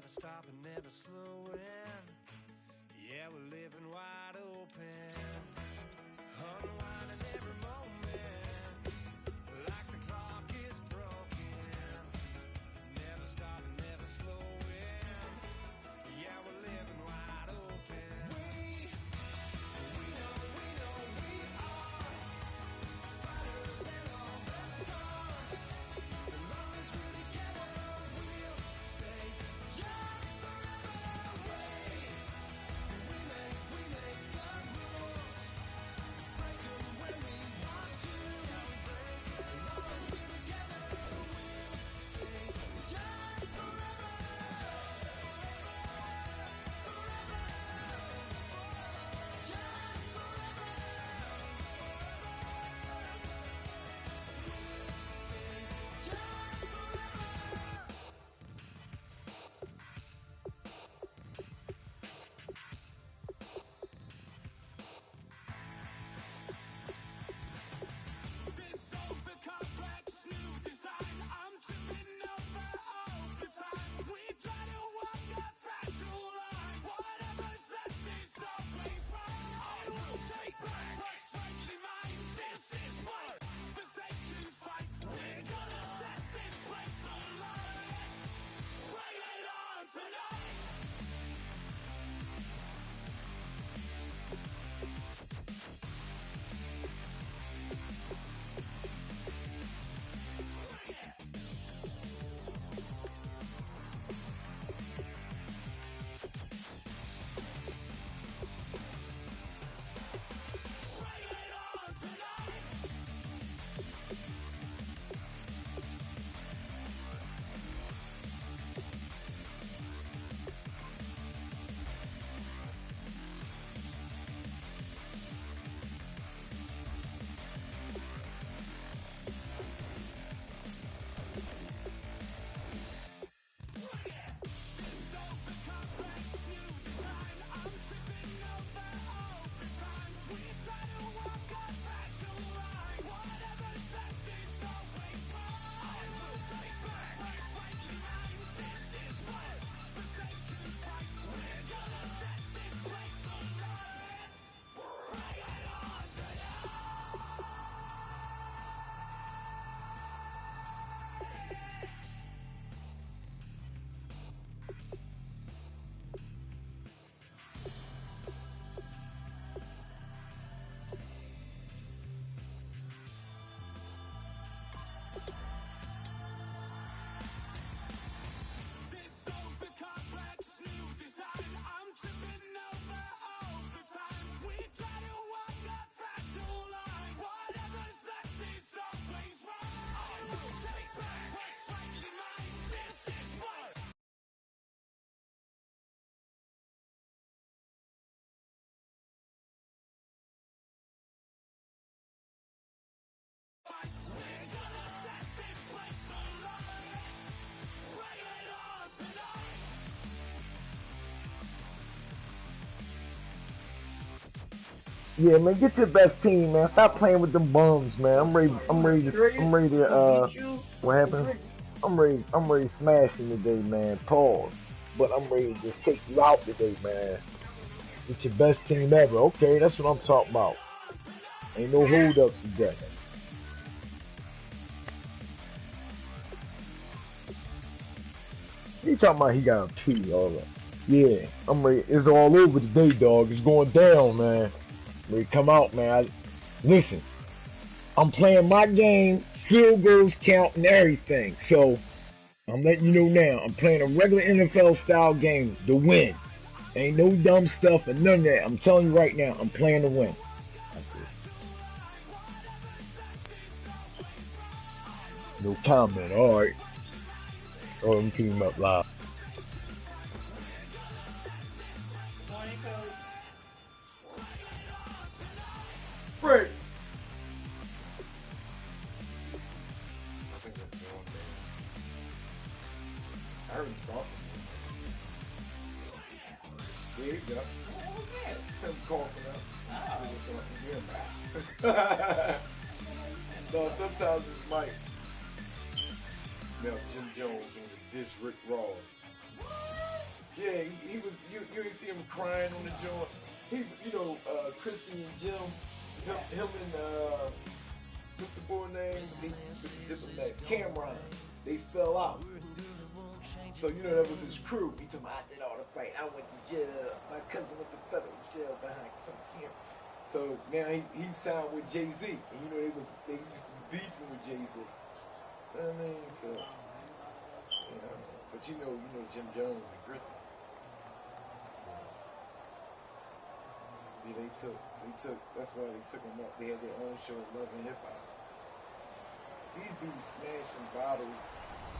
never stopping, never slowing. Yeah, we're living wide open, unwinding every moment, like the clock is broken. Never stopping, never slowing. Yeah, we're living wide open. We know we are brighter than all the stars. As long as we're together, we'll stay young forever. We make the rules, break them when we want to. As long as we're together, we'll stay young forever. This over complex new design, I'm tripping over all the time. We try to walk a fragile line. Whatever's left is always right. I will take back what's rightly mine. This is my forsaken fight. We're gonna set this place alight. Bring it on tonight. This over complex new design, I'm tripping over all the time. We try to walk a fragile line. Whatever's left is always right. I will take back what's rightly mine. This is my fight. We're gonna set this place alight. Bring it on tonight. Yeah, man, get your best team, man. Stop playing with them bums, man. I'm ready to what happened? I'm ready to smash you today, man. Pause. But I'm ready to just take you out today, man. Get your best team ever. Okay, that's what I'm talking about. Ain't no hold ups today. He talking about he got a pee, all right. Yeah, I'm ready. It's all over today, dog. It's going down, man. Ready to come out, man. Listen, I'm playing my game, field goals count and everything. So I'm letting you know now. I'm playing a regular NFL style game to win. Ain't no dumb stuff and none of that. I'm telling you right now, I'm playing to win. No comment. All right. Oh, I'm keeping up live. Break. I heard him talking. There you go. Him coughing up. No, sometimes it's Mike. Now Jim Jones on the diss Rick Ross. Yeah, he was. You ain't see him crying on the joint. He, Chrissy and Jim, him and what's the boy name? They the diplomats, Cameron. They fell out. So that was his crew. He told me I did all the fight. I went to jail. My cousin went to federal jail behind some camp. So now he signed with Jay-Z, and they used to be beefing with Jay-Z. I mean, so but Jim Jones and Chrissy. Yeah, they took. That's why they took them up. They had their own show, Love and Hip Hop. These dudes smashing bottles.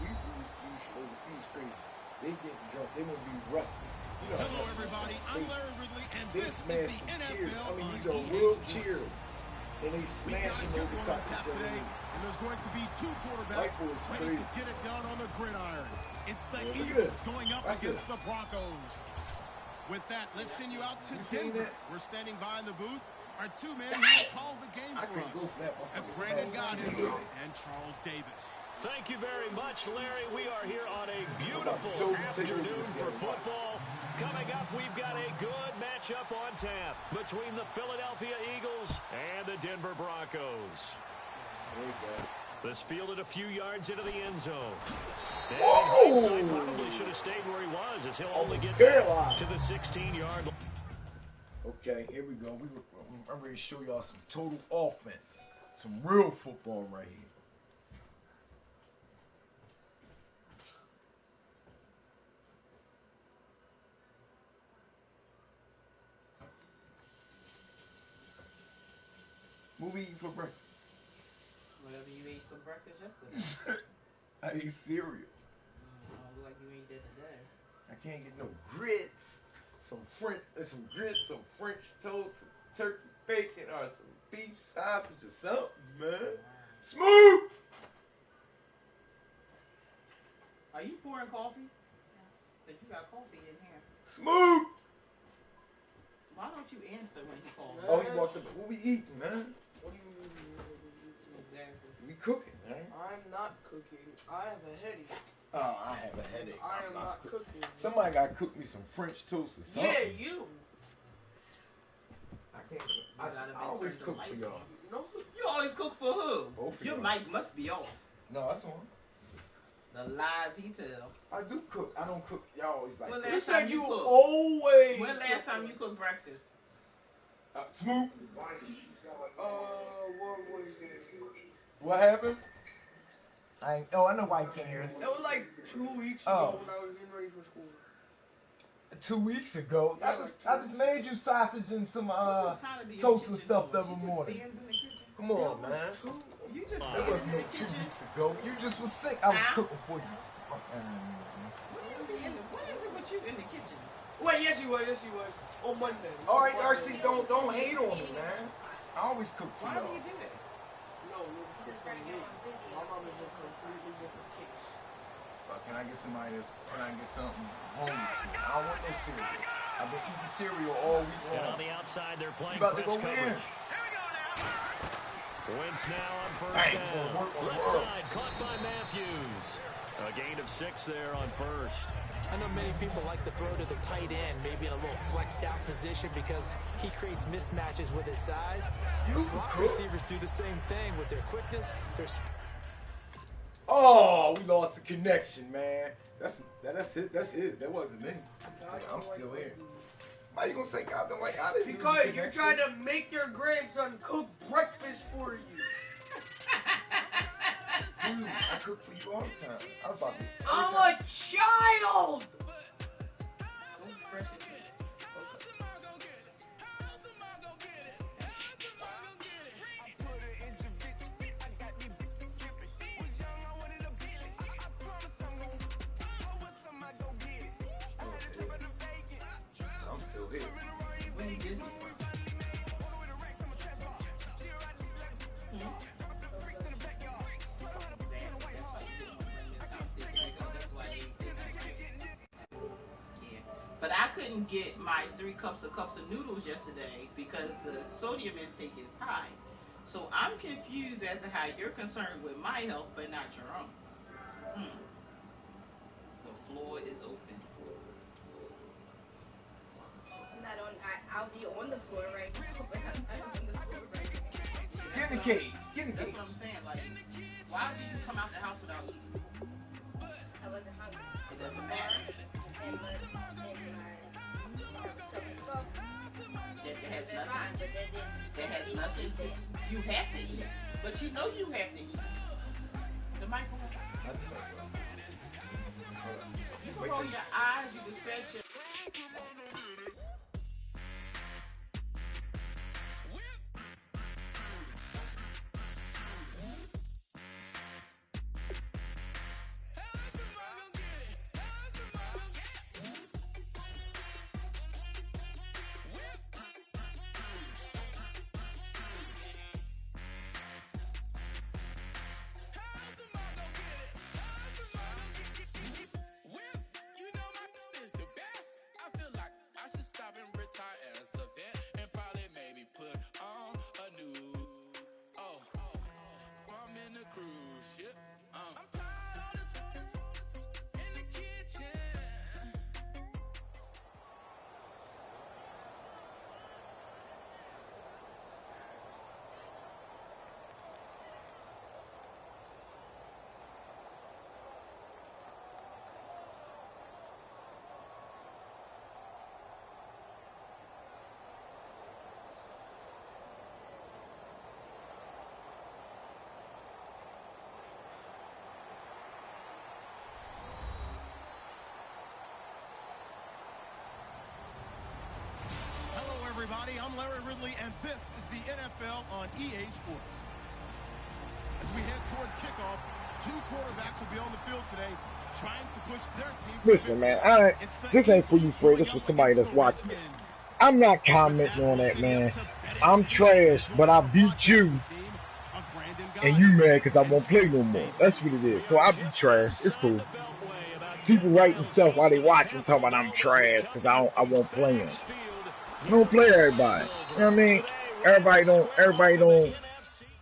These dudes overseas crazy. They getting drunk. They want to be rustlers. Hello, everybody. I'm Larry Ridley, and this is the cheers. NFL. I mean, these are real cheers. And they smashing over the top of each other. And there's going to be two quarterbacks ready to get it done on the gridiron. It's the Eagles going up against the Broncos. With that, let's send you out to Denver. We're standing by in the booth. Our two men who will call the game for us. That's Brandon Godin and Charles Davis. Thank you very much, Larry. We are here on a beautiful afternoon for football. Coming up, we've got a good matchup on tap between the Philadelphia Eagles and the Denver Broncos. This fielded a few yards into the end zone. And hindsight, probably should have stayed where he was, as he'll only get back to the 16-yard line. Okay, here we go. I'm ready to show y'all some total offense. Some real football right here. What we eat for breakfast? Whatever you ate for breakfast yesterday. I ate cereal. Look like you ate that today. I can't get no grits, some grits, some French toast, some turkey bacon, or some beef sausage or something, man. Wow. Smooth! Are you pouring coffee? Yeah. Because you got coffee in here. Smooth! Why don't you answer when he calls? Oh, he walked up. What we eating, man? What do you mean? Exactly. We cooking, man. I'm not cooking. I have a headache. Oh, I have a headache. I am not cooking. Somebody got to cook me some French toast or something. Yeah, you. I can't. I always cook for y'all. No. You always cook for who? Both of Your y'all. mic must be off. No, that's one. The lies he tell. I do cook. I don't cook. Y'all always like. Well, You said you cooked? always. When last time you cooked breakfast? Smooth. What was it? What happened? I know why you can't hear us. It was like 2 weeks ago when I was getting ready for school. 2 weeks ago, I just made you sausage and some toast and stuff the other morning. Come on, man. You just It wasn't no 2 weeks ago. You just was sick. I was cooking for you. What is it with you in the kitchen? Wait, yes you was. On Monday. All right, RC, don't hate on me, man. I always cook for Why y'all. do you do that? No, it's different. My mom is a completely different case. Can I get something homey? I don't want no cereal. I've been eating cereal all week long. And on the outside, they're playing about to press go coverage. Wentz now on first down. Left side, caught by Matthews. A gain of 6 there on first. I know many people like to throw to the tight end, maybe in a little flexed out position because he creates mismatches with his size. The slot receivers do the same thing with their quickness, their speed. Oh, we lost the connection, man. That's it. That's his. That wasn't me. I'm still here. Why you gonna say God don't like how did Because you're trying to make your grandson cook breakfast for you. Dude, I cook for you all the time. I was about to. I'm a child! I'm still here. When you did this? But I couldn't get my 3 cups of noodles yesterday because the sodium intake is high. So I'm confused as to how you're concerned with my health but not your own. The floor is open. I'm not on. I'll be on the floor right now, but I'm not on the floor right now. Get in the cage. Get in the That's cage. what I'm saying. Like, why did you come out the house without eating? I wasn't hungry. It doesn't matter. And my That has fine, nothing. but That has nothing to. You have to eat, but you know you have to eat. The microphone. You can roll your eyes. You can stretch your. Everybody, I'm Larry Ridley, and this is the NFL on EA Sports. As we head towards kickoff, 2 quarterbacks will be on the field today, trying to push their team. Listen, man, this ain't for you, Fred. This is for somebody that's watching it. I'm not commenting on that, man. I'm trash, but I beat you, and you mad because I won't play no more. That's what it is. So I be trash. It's cool. People writing stuff while they watching, talking about I'm trash because I won't play them. I don't play everybody. You know what I mean? Everybody don't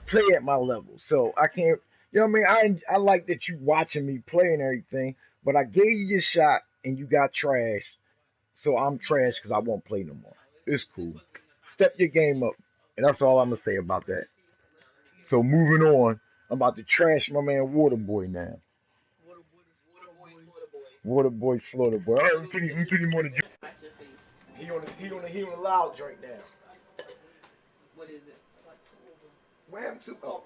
play at my level. So I can't, you know what I mean? I like that you watching me play and everything, but I gave you your shot and you got trash. So I'm trash because I won't play no more. It's cool. Step your game up. And that's all I'm going to say about that. So moving on, I'm about to trash my man Waterboy now. Waterboy, Slaughter Boy. All right, we put him on the joint. He on the loud joint now. What is it? What happened to Pro.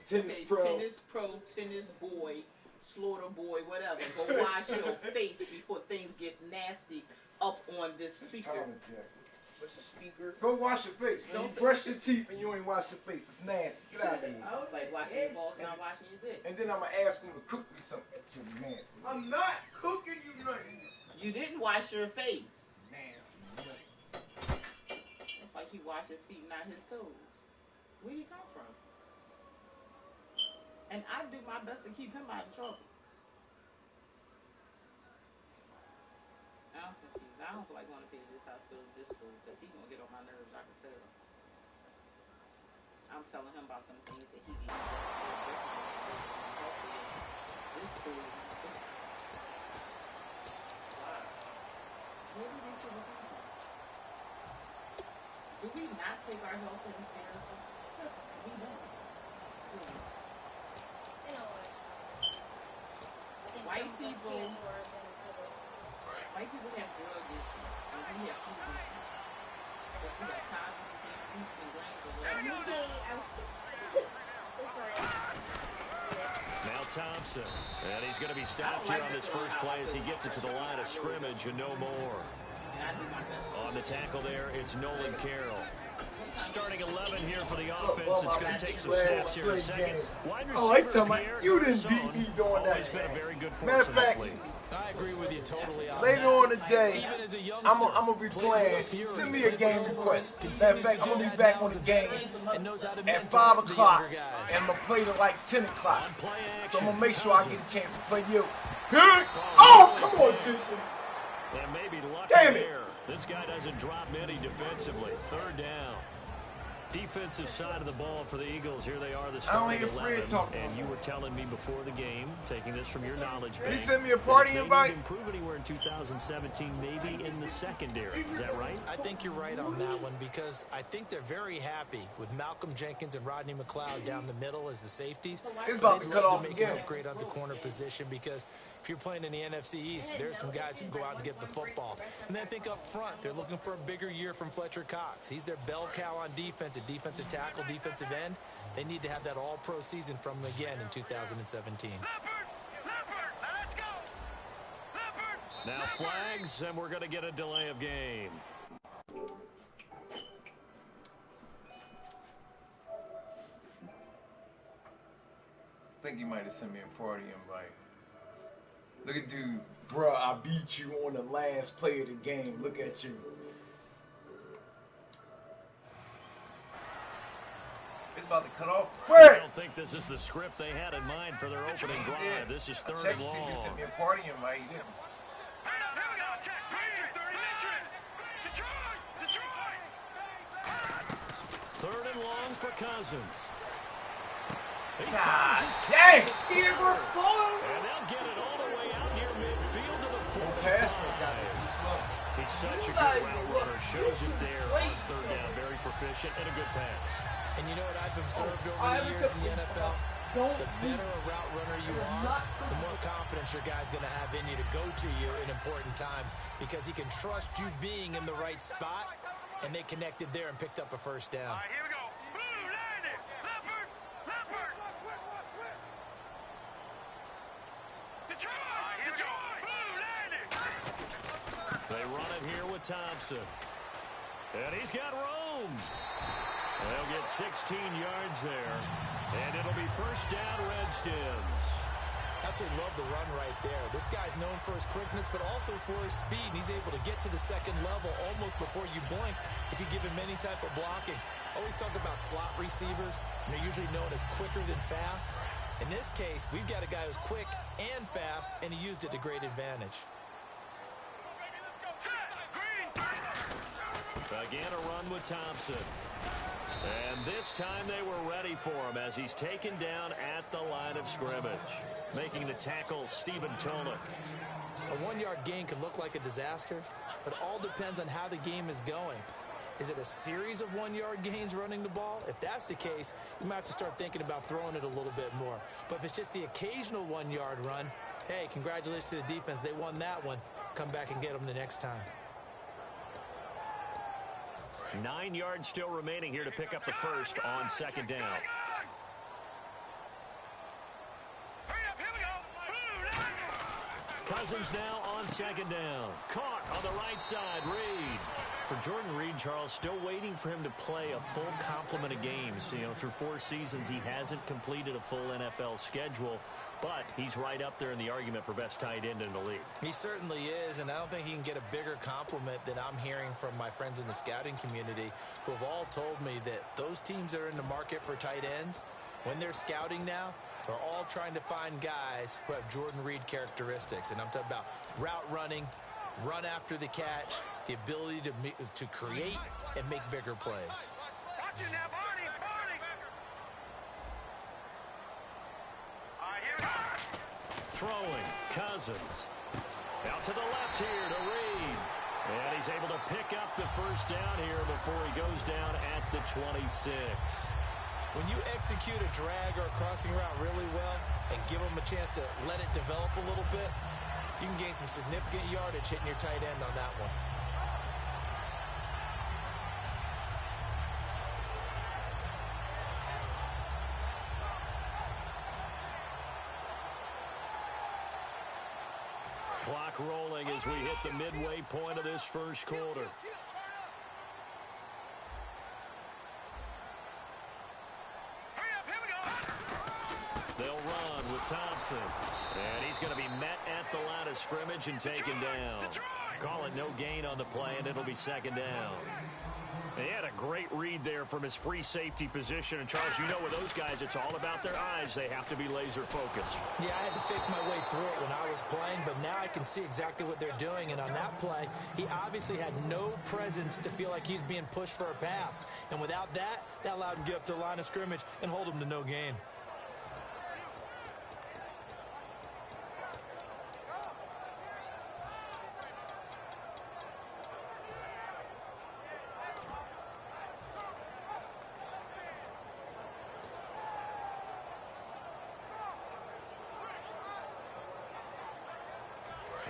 Tennis Okay, Pro? tennis boy, slaughter boy, whatever. Go wash your face before things get nasty up on this speaker. What's the speaker? Go wash your face. Man. You brush your teeth and you ain't wash your face. It's nasty. Get out of here. It's like washing your balls, not washing your dick. And then I'm going to ask him to cook me something. It's nasty. I'm not cooking you nothing. You didn't wash your face. Nasty. It's like he washed his feet, not his toes. Where he come from? And I do my best to keep him out of trouble. I'm confused. I don't feel like going to pay this hospital, this school, because he's going to get on my nerves, I can tell. I'm telling him about some things that he can do. This school. Wow. What do we do? Do we not take our health seriously? Yes, we don't. You know what? White people have drug issues. And we have food issues. But we have cognitive fruits and grains of Now Thompson, and he's going to be stopped here on this first play as he gets it to the line of scrimmage and no more. On the tackle there, it's Nolan Carroll. Starting 11 here for the offense. It's going to take some snaps here in a second. I tell my, you didn't beat me doing that. He's been a very good Matter force of in fact, this league. I agree with you totally on later that. on today, Even as a I'm youngster, going to be playing. Send me a game request. Matter of fact, I'm going to be back on the game at 5 o'clock. And I'm going to play till like 10 o'clock. So I'm going to make sure I get a chance to play you. Oh, come on, Jason. And maybe lucky Damn it. here. This guy doesn't drop many defensively. Third down. Defensive side of the ball for the Eagles. Here they are, the I don't starting hear Fred 11. talking. And you were telling me before the game, taking this from your knowledge bank, He sent me a party that if invite. they need to improve anywhere in 2017, maybe in the secondary. Is that right? I think you're right on that one because I think they're very happy with Malcolm Jenkins and Rodney McLeod down the middle as the safeties. It's about to They'd cut love off to make again. an upgrade on the corner position because if you're playing in the NFC East, there's some guys who can go out and get the football. And then I think up front, they're looking for a bigger year from Fletcher Cox. He's their bell cow on defense, a defensive tackle, defensive end. They need to have that all-pro season from them again in 2017. Now flags, and we're going to get a delay of game. I think he might have sent me a party invite. Look at dude, bruh, I beat you on the last play of the game. Look at you. It's about to cut off. I don't think this is the script they had in mind for their opening drive. This is third and long. He sent me a party invite. He didn't. Third and long for Cousins. God dang! He didn't work And they'll get it all the way out near midfield to the 45. He's such a good route runner. Shows it there on third down. Very proficient and a good pass. And you know what I've observed over the years in the NFL? The better a route runner you are, the more confidence your guy's going to have in you to go to you in important times because he can trust you being in the right spot, and they connected there and picked up a first down. All right, here we go. Blue landed. Leopard. Leopard. Detroit. Here we go. Blue landed. They run it here with Thompson. And he's got room. They'll get 16 yards there. And it'll be first down, Redskins. Absolutely love the run right there. This guy's known for his quickness, but also for his speed. And he's able to get to the second level almost before you blink if you give him any type of blocking. Always talk about slot receivers, and they're usually known as quicker than fast. In this case, we've got a guy who's quick and fast, and he used it to great advantage. Again, a run with Thompson. And this time they were ready for him as he's taken down at the line of scrimmage. Making the tackle, Stephen Tolnick. A one-yard gain can look like a disaster, but it all depends on how the game is going. Is it a series of one-yard gains running the ball? If that's the case, you might have to start thinking about throwing it a little bit more. But if it's just the occasional one-yard run, hey, congratulations to the defense. They won that one. Come back and get them the next time. 9 yards still remaining here to pick up the first on second down. Cousins now on second down. Caught on the right side, Reed. For Jordan Reed, Charles, still waiting for him to play a full complement of games. You know, through 4 seasons, he hasn't completed a full NFL schedule, but he's right up there in the argument for best tight end in the league. He certainly is, and I don't think he can get a bigger compliment than I'm hearing from my friends in the scouting community who have all told me that those teams that are in the market for tight ends, when they're scouting now, they're all trying to find guys who have Jordan Reed characteristics. And I'm talking about route running, run after the catch, the ability to create and make bigger plays. Throwing, Cousins. Out to the left here to Reed. And he's able to pick up the first down here before he goes down at the 26. When you execute a drag or a crossing route really well and give them a chance to let it develop a little bit, you can gain some significant yardage hitting your tight end on that one. Clock rolling as we hit the midway point of this first quarter. They'll run with Thompson. And he's going to be met at the line of scrimmage and taken down. Call it no gain on the play, and it'll be second down. He had a great read there from his free safety position. And, Charles, you know with those guys, it's all about their eyes. They have to be laser focused. Yeah, I had to fake my way through it when I was was playing, but now I can see exactly what they're doing. And on that play, he obviously had no presence to feel like he's being pushed for a pass. And without that, that allowed him to get up to the line of scrimmage and hold him to no gain.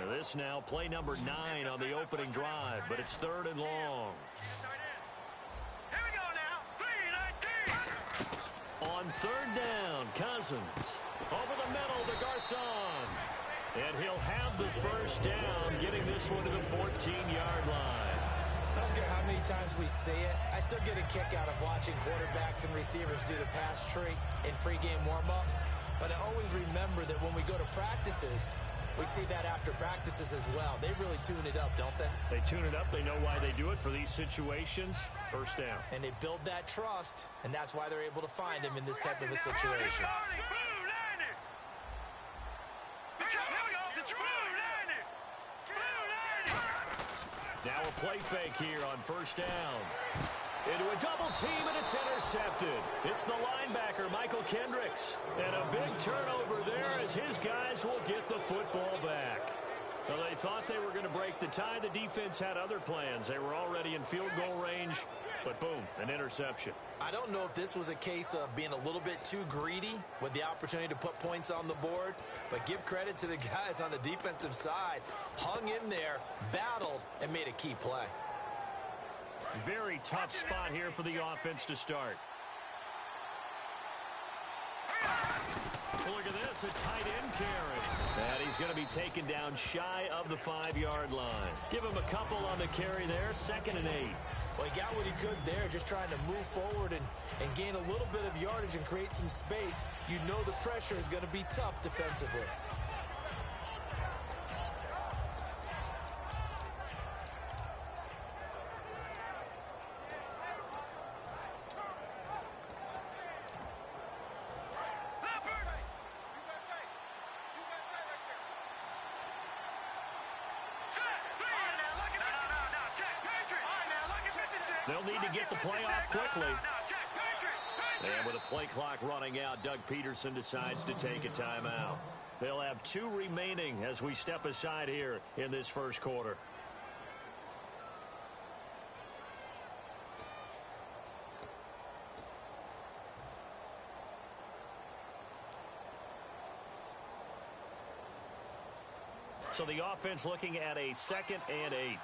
This now play number 9 on the opening drive, but it's 3rd and long. Here we go now. 3-19. On 3rd down, Cousins. Over the middle to Garcon. And he'll have the first down, getting this one to the 14-yard line. I don't care how many times we see it. I still get a kick out of watching quarterbacks and receivers do the pass tree in pregame warm-up. But I always remember that when we go to practices, we see that after practices as well. They really tune it up, don't they? They tune it up. They know why they do it for these situations. First down. And they build that trust, and that's why they're able to find him in this type of a situation. Now a play fake here on first down. Into a double team, and it's intercepted. It's the linebacker, Michael Kendricks. And a big turnover there as his guys will get the football back. Well, they thought they were going to break the tie. The defense had other plans. They were already in field goal range, but boom, an interception. I don't know if this was a case of being a little bit too greedy with the opportunity to put points on the board, but give credit to the guys on the defensive side. Hung in there, battled, and made a key play. Very tough spot here for the offense to start. Look at this, a tight end carry. And he's going to be taken down shy of the 5-yard line. Give him a couple on the carry there, 2nd and 8. Well, he got what he could there, just trying to move forward and gain a little bit of yardage and create some space. You know the pressure is going to be tough defensively. They'll need to get the play off quickly. And with a play clock running out, Doug Peterson decides to take a timeout. They'll have 2 remaining as we step aside here in this first quarter. So the offense looking at a 2nd and 8.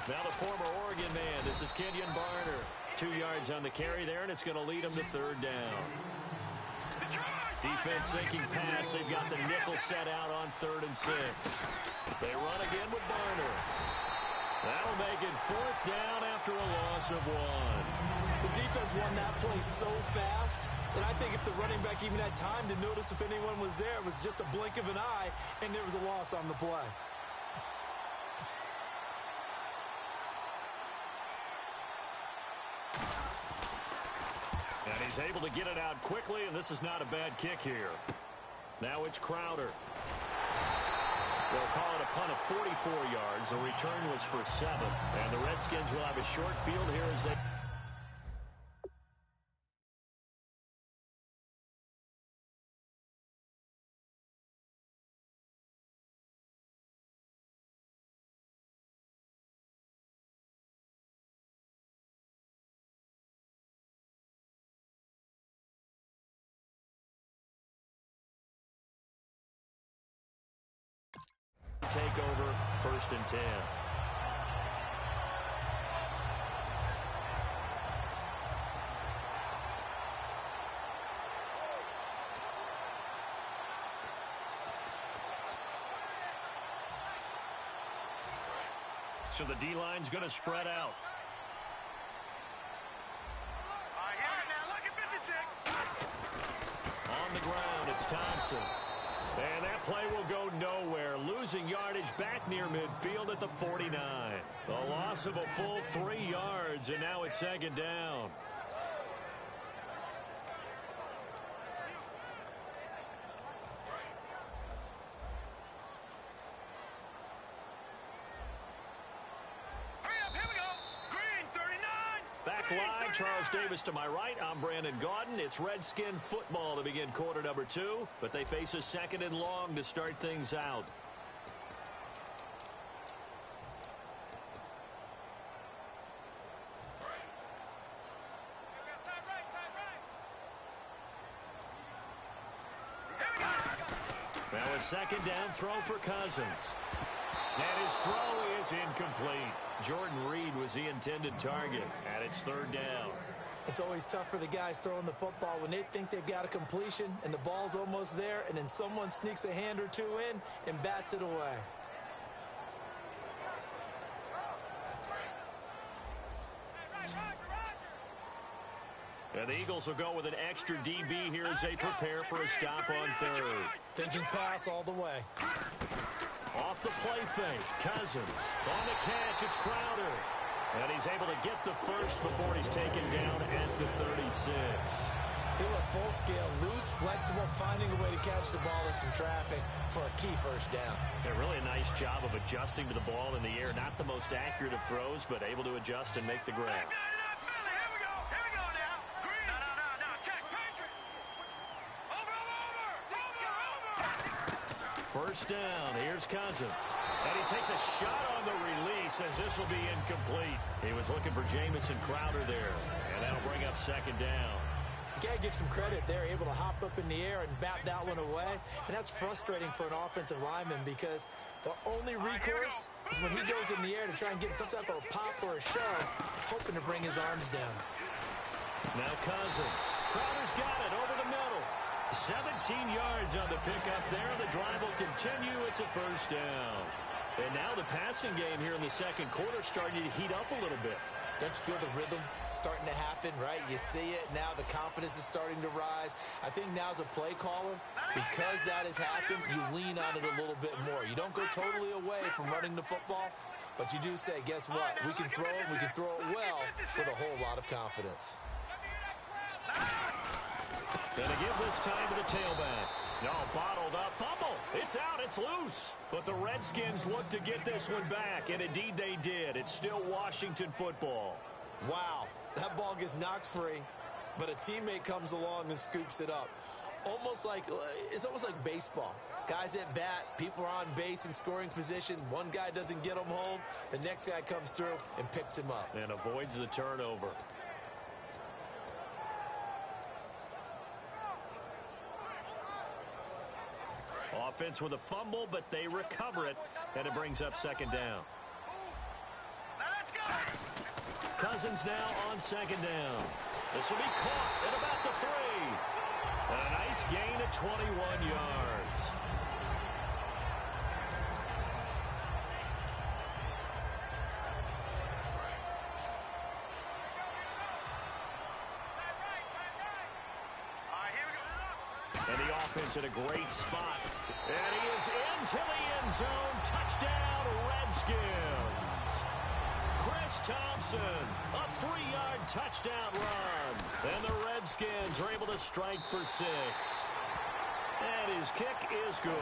Now the former Oregon man, this is Kenyon Barner. 2 yards on the carry there, and it's going to lead him to 3rd down. Defense sinking pass. They've got the nickel set out on 3rd and 6. They run again with Barner. That'll make it 4th down after a loss of 1. The defense won that play so fast that I think if the running back even had time to notice if anyone was there, it was just a blink of an eye, and there was a loss on the play. And he's able to get it out quickly, and this is not a bad kick here. Now it's Crowder. They'll call it a punt of 44 yards. The return was for 7. And the Redskins will have a short field here as they... take over 1st and 10. So the D-line's going to spread out. On the ground, it's Thompson. And that play will go nowhere, losing yardage back near midfield at the 49. The loss of a full 3 yards, and now it's second down. Back live, Charles Davis to my right. I'm Brandon Gaudin. It's Redskin football to begin quarter number 2, but they face a second and long to start things out. Now a second down throw for Cousins. And his throw is incomplete. Jordan Reed was the intended target, and it's third down. It's always tough for the guys throwing the football when they think they've got a completion and the ball's almost there, and then someone sneaks a hand or two in and bats it away. And the Eagles will go with an extra DB here as they prepare for a stop on third. Thinking pass all the way. Off the play fake, Cousins. On the catch, it's Crowder. And he's able to get the first before he's taken down at the 36. He looked full scale, loose, flexible, finding a way to catch the ball in some traffic for a key first down. Yeah, really a nice job of adjusting to the ball in the air. Not the most accurate of throws, but able to adjust and make the grab. First down, here's Cousins. And he takes a shot on the release as this will be incomplete. He was looking for Jamison Crowder there. And that'll bring up second down. You got to give some credit. They're able to hop up in the air and bat that one away. And that's frustrating for an offensive lineman because the only recourse is when he goes in the air to try and get some type of a pop or a shove, hoping to bring his arms down. Now Cousins. Crowder's got it over the middle. 17 yards on the pickup there. The drive will continue. It's a first down. And now the passing game here in the second quarter starting to heat up a little bit. Don't you feel the rhythm starting to happen, right? You see it now. The confidence is starting to rise. I think now as a play caller, because that has happened, you lean on it a little bit more. You don't go totally away from running the football, but you do say, guess what? We can throw it. We can throw it well with a whole lot of confidence. Gonna give this time to the tailback. No, bottled up. Fumble. It's out. It's loose. But the Redskins look to get this one back, and indeed they did. It's still Washington football. Wow. That ball gets knocked free, but a teammate comes along and scoops it up. It's almost like baseball. Guys at bat, people are on base in scoring position. One guy doesn't get them home. The next guy comes through and picks him up. And avoids the turnover. Offense with a fumble, but they recover it, and it brings up second down. Cousins now on second down. This will be caught at about the 3. And a nice gain of 21 yards. And the offense in a great spot. And he is into the end zone. Touchdown, Redskins. Chris Thompson, a 3-yard touchdown run. And the Redskins are able to strike for 6. And his kick is good.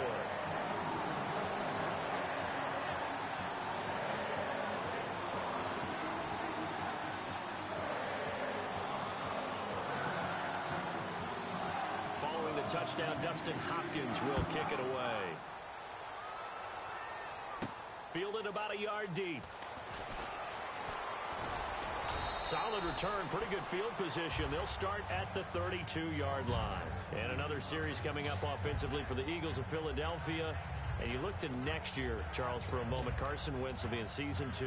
Touchdown, Dustin Hopkins will kick it away. Fielded about a yard deep. Solid return, pretty good field position. They'll start at the 32-yard line. And another series coming up offensively for the Eagles of Philadelphia. And you look to next year, Charles, for a moment. Carson Wentz will be in season 2.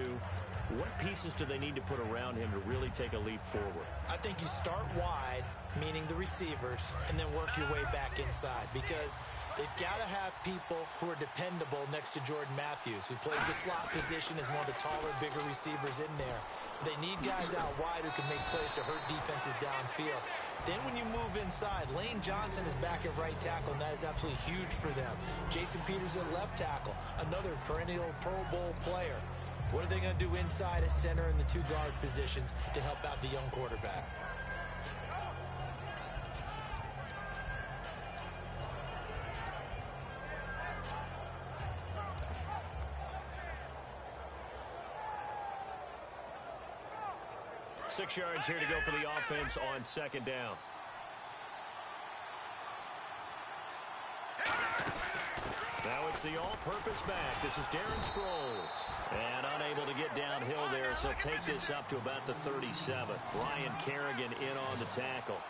What pieces do they need to put around him to really take a leap forward? I think you start wide, meaning the receivers, and then work your way back inside because they've got to have people who are dependable next to Jordan Matthews, who plays the slot position as one of the taller, bigger receivers in there. They need guys out wide who can make plays to hurt defenses downfield. Then when you move inside, Lane Johnson is back at right tackle, and that is absolutely huge for them. Jason Peters at left tackle, another perennial Pro Bowl player. What are they going to do inside at center and the two guard positions to help out the young quarterback? Six yards here to go for the offense on second down. Now it's the all-purpose back. This is Darren Sproles. And unable to get downhill there, so he'll take this up to about the 37. Ryan Kerrigan in on the tackle.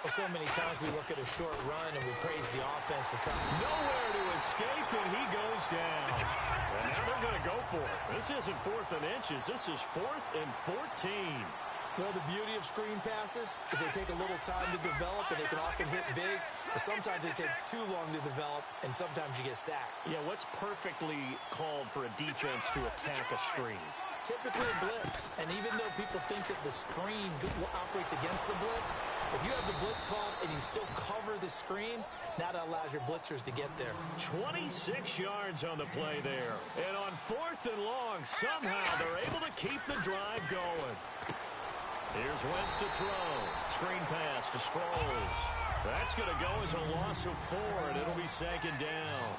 Well, so many times we look at a short run and we praise the offense for trying. Nowhere to escape, and he goes down. And now they're going to go for it. This isn't 4th and inches. This is 4th and 14. Well, the beauty of screen passes is they take a little time to develop, and they can often hit big, but sometimes they take too long to develop, and sometimes you get sacked. Yeah, what's perfectly called for a defense to attack a screen? Typically a blitz, and even though people think that the screen operates against the blitz, if you have the blitz called and you still cover the screen, now that allows your blitzers to get there. 26 yards on the play there. And on 4th and long, somehow they're able to keep the drive going. Here's Wentz to throw. Screen pass to Sproles. That's going to go as a loss of 4, and it'll be second down.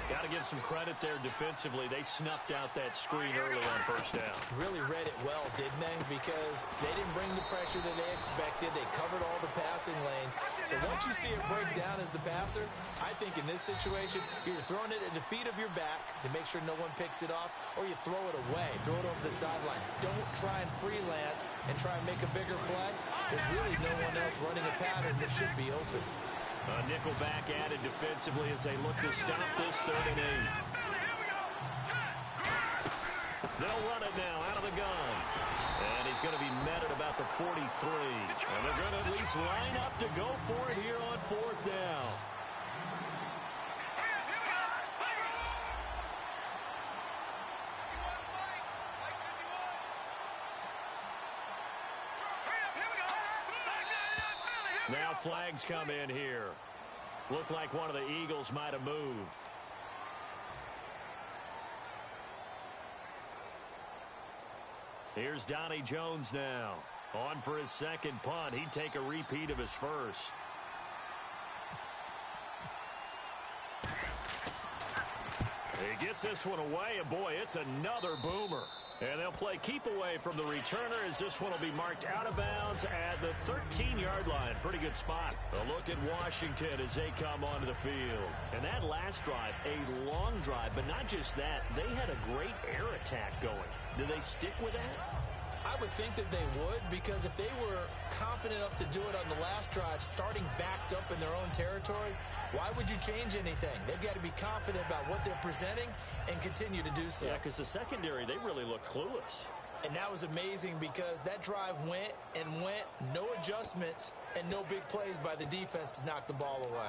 Got to give some credit there defensively. They snuffed out that screen early on first down. Really read it well, didn't they? Because they didn't bring the pressure that they expected. They covered all the passing lanes. So once you see it break down as the passer, I think in this situation, you're throwing it at the feet of your back to make sure no one picks it off, or you throw it away. Throw it over the sideline. Don't try and freelance and try and make a bigger play. There's really no one else running a pattern that should be open. A nickel back added defensively as they look to stop this 3rd and 8. They'll run it now out of the gun. And he's going to be met at about the 43. And they're going to at least line up to go for it here on 4th down. Now flags come in here. Looked like one of the Eagles might have moved. Here's Donnie Jones now. On for his second punt. He'd take a repeat of his first. He gets this one away, and boy, it's another boomer. And they'll play keep away from the returner as this one will be marked out of bounds at the 13-yard line. Pretty good spot. A look at Washington as they come onto the field. And that last drive, a long drive, but not just that. They had a great air attack going. Do they stick with that? I would think that they would, because if they were confident enough to do it on the last drive, starting backed up in their own territory, why would you change anything? They've got to be confident about what they're presenting and continue to do so. Yeah, because the secondary, they really look clueless. And that was amazing because that drive went and went, no adjustments, and no big plays by the defense to knock the ball away.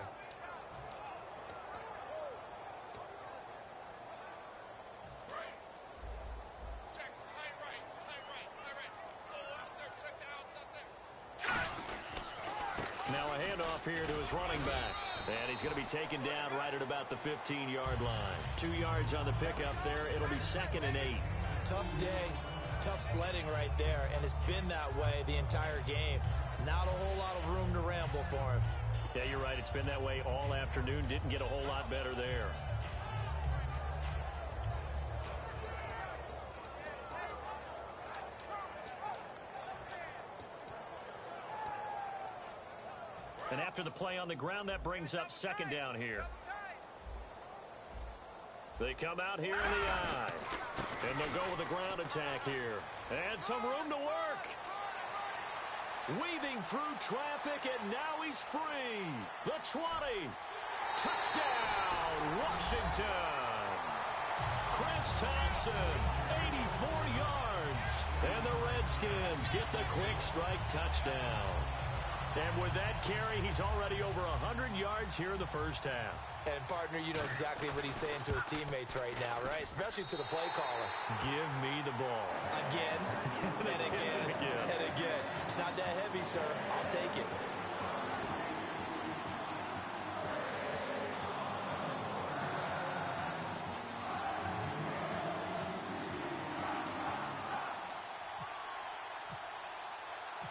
Now a handoff here to his running back. And he's going to be taken down right at about the 15-yard line. 2 yards on the pickup there. It'll be 2nd and 8. Tough day, tough sledding right there, and it's been that way the entire game. Not a whole lot of room to ramble for him. Yeah, you're right. It's been that way all afternoon. Didn't get a whole lot better there. And after the play on the ground, that brings up 2nd down here. They come out here in the eye. And they'll go with the ground attack here. And some room to work. Weaving through traffic, and now he's free. The 20. Touchdown, Washington. Chris Thompson, 84 yards. And the Redskins get the quick strike touchdown. And with that carry, he's already over 100 yards here in the first half. And, partner, you know exactly what he's saying to his teammates right now, right? Especially to the play caller. Give me the ball. Again. And again. It's not that heavy, sir. I'll take it.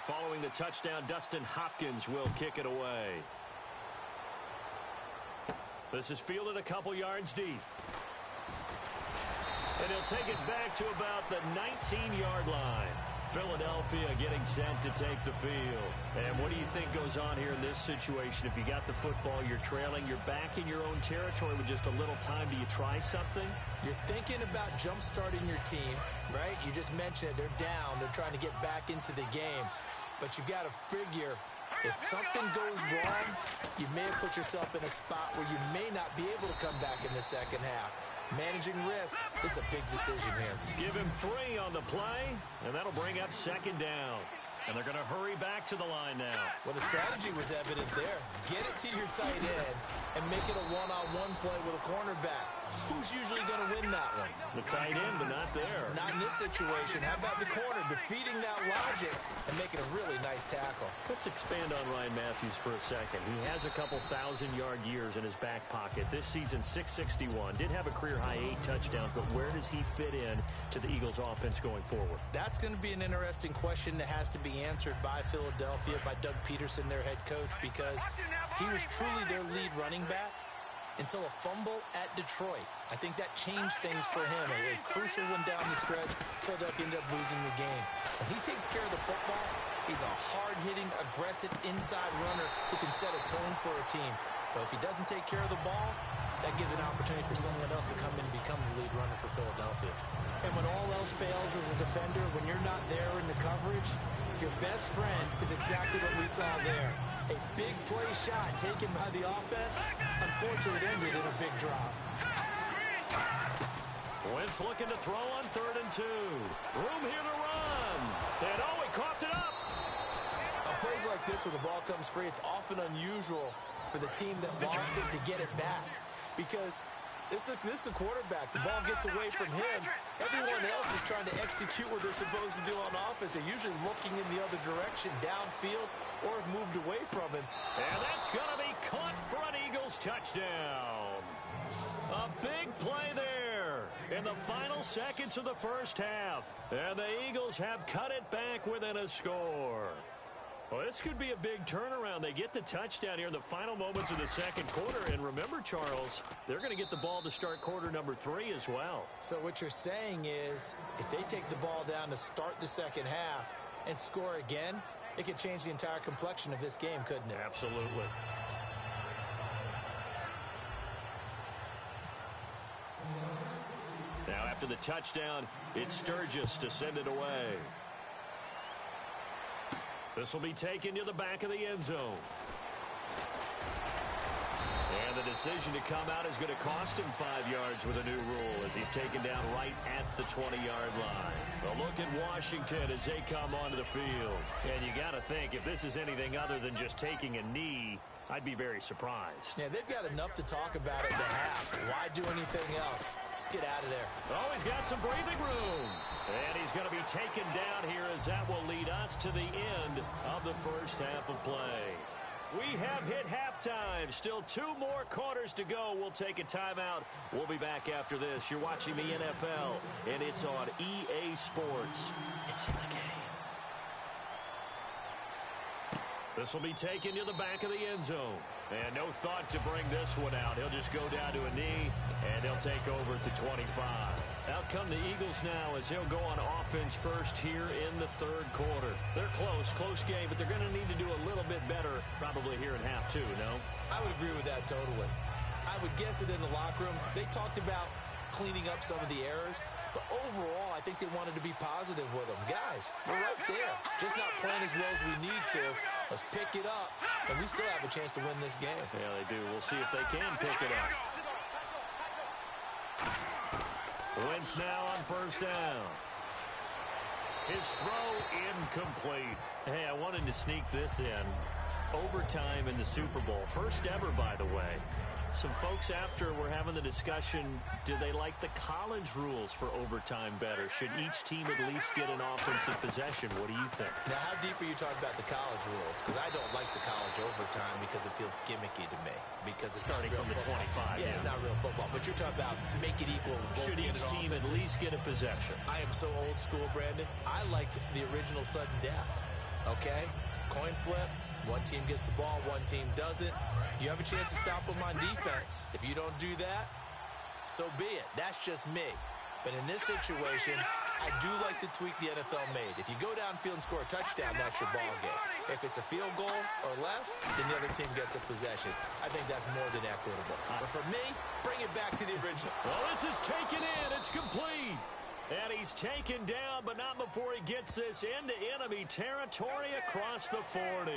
Following the touchdown, Dustin Hopkins will kick it away. This is fielded a couple yards deep. And he'll take it back to about the 19-yard line. Philadelphia getting set to take the field. And what do you think goes on here in this situation? If you got the football, you're trailing, you're back in your own territory with just a little time. Do you try something? You're thinking about jump-starting your team, right? You just mentioned it. They're down. They're trying to get back into the game. But you got to figure, if something goes wrong, you may have put yourself in a spot where you may not be able to come back in the second half. Managing risk is a big decision here. Give him 3 on the play, and that'll bring up second down. And they're going to hurry back to the line now. Well, the strategy was evident there. Get it to your tight end and make it a one-on-one play with a cornerback. Who's usually going to win that one? The tight end, but not there. Not in this situation. How about the corner defeating that logic and making a really nice tackle? Let's expand on Ryan Matthews for a second. He has a couple 1,000-yard years in his back pocket. This season, 661. Did have a career-high 8 touchdowns, but where does he fit in to the Eagles' offense going forward? That's going to be an interesting question that has to be answered by Philadelphia, by Doug Peterson, their head coach, because he was truly their lead running back until a fumble at Detroit. I think that changed things for him. A crucial one down the stretch. Philadelphia ended up losing the game. When he takes care of the football, he's a hard-hitting, aggressive inside runner who can set a tone for a team. But if he doesn't take care of the ball, that gives an opportunity for someone else to come in and become the lead runner for Philadelphia. And when all else fails as a defender, when you're not there in the coverage, your best friend is exactly what we saw there. A big play shot taken by the offense. Unfortunately, it ended in a big drop. Wentz looking to throw on 3rd and 2. Room here to run. And he coughed it up. On plays like this where the ball comes free, it's often unusual for the team that lost it to get it back. Because this is the quarterback. The ball gets away from him. Everyone else is trying to execute what they're supposed to do on offense. They're usually looking in the other direction, downfield, or have moved away from him. And that's going to be caught for an Eagles touchdown. A big play there in the final seconds of the first half. And the Eagles have cut it back within a score. Well, this could be a big turnaround. They get the touchdown here in the final moments of the second quarter. And remember, Charles, they're going to get the ball to start quarter number 3 as well. So what you're saying is if they take the ball down to start the second half and score again, it could change the entire complexion of this game, couldn't it? Absolutely. Now after the touchdown, it's Sturgis to send it away. This will be taken to the back of the end zone. And the decision to come out is going to cost him 5 yards with a new rule as he's taken down right at the 20-yard line. A look at Washington as they come onto the field. And you got to think, if this is anything other than just taking a knee, I'd be very surprised. Yeah, they've got enough to talk about at the half. Why do anything else? Just get out of there. Oh, he's got some breathing room. And he's going to be taken down here as that will lead us to the end of the first half of play. We have hit halftime. Still 2 more quarters to go. We'll take a timeout. We'll be back after this. You're watching the NFL, and it's on EA Sports. It's in the game. This will be taken to the back of the end zone. And no thought to bring this one out. He'll just go down to a knee, and they'll take over at the 25. Out come the Eagles now as they'll go on offense first here in the third quarter. They're close game, but they're going to need to do a little bit better probably here in half 2, no? I would agree with that totally. I would guess it in the locker room. They talked about cleaning up some of the errors, but overall, I think they wanted to be positive with them. Guys, we're right there. Just not playing as well as we need to. Let's pick it up, and we still have a chance to win this game. Yeah, they do. We'll see if they can pick it up. Wentz now on first down. His throw incomplete. Hey, I wanted to sneak this in. Overtime in the Super Bowl. First ever, by the way. Some folks after were having the discussion, do they like the college rules for overtime better? Should each team at least get an offensive possession? What do you think? Now, how deep are you talking about the college rules? Because I don't like the college overtime because it feels gimmicky to me. Because it's starting from the 25. Yeah, it's not real football. But you're talking about make it equal. Should each team at least get a possession? I am so old school, Brandon. I liked the original sudden death. Okay? Coin flip. One team gets the ball, one team doesn't. You have a chance to stop them on defense. If you don't do that, so be it. That's just me. But in this situation, I do like the tweak the NFL made. If you go downfield and score a touchdown, that's your ball game. If it's a field goal or less, then the other team gets a possession. I think that's more than equitable. But for me, bring it back to the original. Well, this is taken in. It's complete. And he's taken down, but not before he gets this into enemy territory across the 40.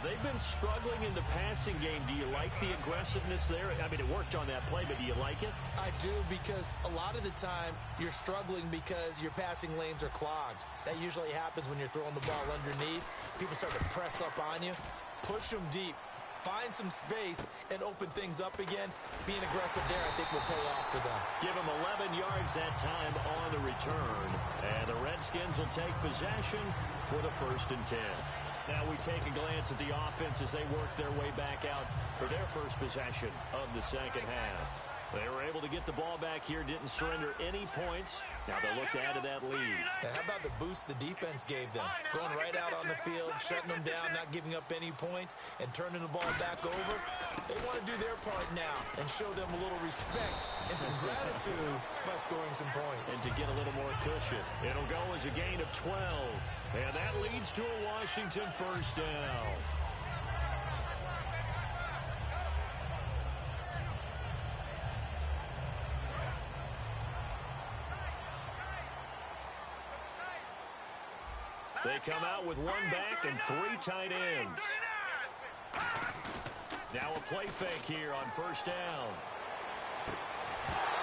They've been struggling in the passing game. Do you like the aggressiveness there? I mean, it worked on that play, but do you like it? I do, because a lot of the time you're struggling because your passing lanes are clogged. That usually happens when you're throwing the ball underneath. People start to press up on you. Push them deep. Find some space and open things up again. Being aggressive there, I think, will pay off for them. Give them 11 yards that time on the return. And the Redskins will take possession with a 1st and 10. Now we take a glance at the offense as they work their way back out for their first possession of the second half. They were able to get the ball back here, didn't surrender any points. Now they look to add to that lead. Now, how about the boost the defense gave them? Going right out on the field, shutting them down, not giving up any points, and turning the ball back over. They want to do their part now and show them a little respect and some gratitude by scoring some points. And to get a little more cushion. It'll go as a gain of 12. And that leads to a Washington 1st down. They come out with 1 back and 3 tight ends. Now a play fake here on 1st down.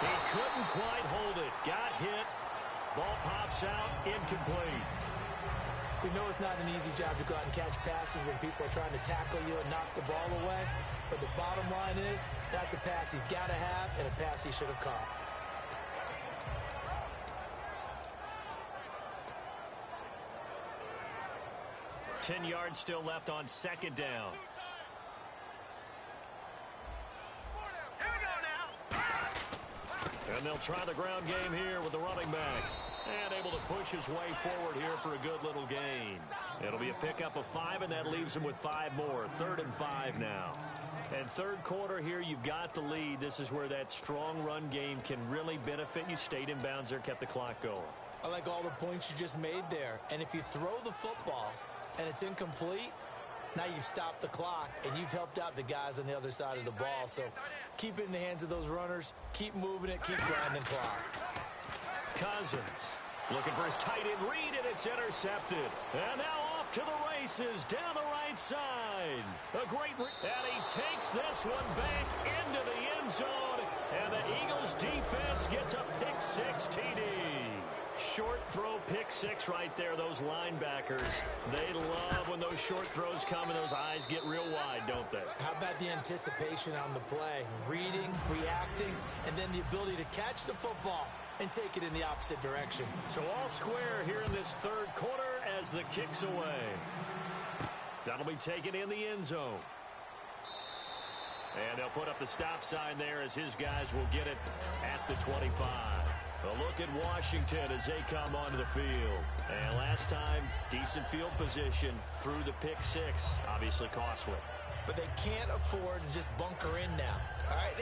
He couldn't quite hold it. Got hit. Ball pops out. Incomplete. We know it's not an easy job to go out and catch passes when people are trying to tackle you and knock the ball away. But the bottom line is, that's a pass he's got to have and a pass he should have caught. Ten yards still left on 2nd down. And they'll try the ground game here with the running back. And able to push his way forward here for a good little gain. It'll be a pickup of 5, and that leaves him with 5 more. 3rd and 5 now. And 3rd quarter here, you've got the lead. This is where that strong run game can really benefit you. Stayed in bounds there, kept the clock going. I like all the points you just made there. And if you throw the football and it's incomplete, now you've stopped the clock and you've helped out the guys on the other side of the ball. So keep it in the hands of those runners. Keep moving it. Keep grinding clock. Cousins looking for his tight end read, and it's intercepted. And now off to the races down the right side. A great and he takes this one back into the end zone. And the Eagles defense gets a pick-6 TD. Short throw pick-6 right there. Those linebackers, they love when those short throws come and those eyes get real wide, don't they? How about the anticipation on the play? Reading, reacting, and then the ability to catch the football and take it in the opposite direction. So all square here in this 3rd quarter as the kick's away. That'll be taken in the end zone. And they'll put up the stop sign there as his guys will get it at the 25. A look at Washington as they come onto the field. And last time, decent field position through the pick-6. Obviously costly. But they can't afford to just bunker in now. All right,